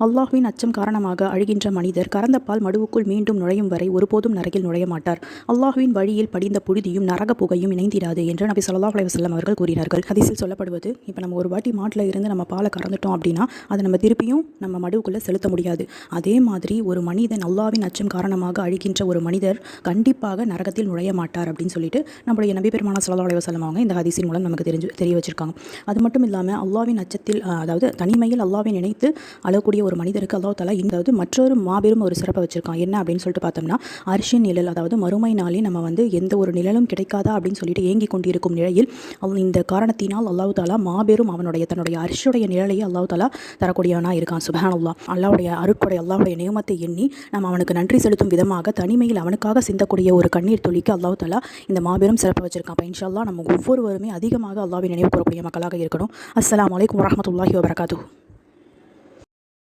அல்லாஹ்வின் அச்சம் காரணமாக அழுகின்ற மனிதர் கறந்த பால் மடுவுக்குள் மீண்டும் நுழையும் வரை ஒருபோதும் நரகில் நுழைய மாட்டார். அல்லாஹ்வின் வழியில் படிந்த புழுதியும் நரக புகையும் இணைந்திடாது என்று நபி ஸல்லல்லாஹு அலைஹி வஸல்லம் அவர்கள் கூறினார்கள். ஹதீஸில் சொல்லப்படுவது, இப்போ நம்ம ஒரு வாட்டி மாட்டில் இருந்து நம்ம பாலை கறந்துட்டோம் அப்படின்னா அதை நம்ம திருப்பியும் நம்ம மடுவுக்குள்ளே செலுத்த முடியாது. அதே மாதிரி ஒரு மனிதன் அல்லாஹ்வின் அச்சம் காரணமாக அழுகின்ற ஒரு மனிதர் கண்டிப்பாக நரகத்தில் நுழைய மாட்டார் அப்படின்னு சொல்லிட்டு நம்முடைய நபி பெருமானார் ஸல்லல்லாஹு அலைஹி வஸல்லம் அவங்க இந்த ஹதீஸின் மூலம் நமக்கு தெரிய வச்சிருக்காங்க. அது மட்டும் இல்லாமல் அல்லாஹ்வின் அச்சத்தில் அதாவது தனிமையில் அல்லாஹ்வை நினைத்து அழக்கூடிய ஒரு மனிதருக்கு அல்லாஹ் தஆலா இந்த மற்றொரு மாபெரும் ஒரு சிறப்பை வச்சிருக்கான். என்ன அப்படின்னு சொல்லிட்டு பார்த்தோம்னா, அர்ஷின் நிழல், அதாவது மறுமை நாளில் நம்ம எந்த ஒரு நிழலும் கிடைக்காதா அப்படின்னு சொல்லிட்டு ஏங்கி கொண்டிருக்கும் நிலையில் இந்த காரணத்தினால் அல்லாஹ் தஆலா மாபெரும் தன்னுடைய அர்ஷுடைய நிழலையே அல்லாஹ் தஆலா தரக்கூடியவனாக இருக்கான். சுப்ஹானல்லாஹ். அல்லாஹ்வுடைய அருட்கொடை, அல்லாஹ்வுடைய நியமத்தை எண்ணி நம்ம அவனுக்கு நன்றி செலுத்தும் விதமாக தனிமையில் அவனுக்காக சிந்தக்கூடிய ஒரு கண்ணீர் துளிக்கு அல்லாஹ் தஆலா இந்த மாபெரும் சிறப்பை வச்சிருக்கான். அப்போ இன்ஷா அல்லாஹ் நம்ம ஒவ்வொருவருமே அதிகமாக அல்லாஹ்வை நினைவு கூறக்கூடிய மக்களாக இருக்கணும். அஸ்ஸலாமு அலைக்கும் வரஹ்மத்துல்லாஹி வபரகாத்துஹு.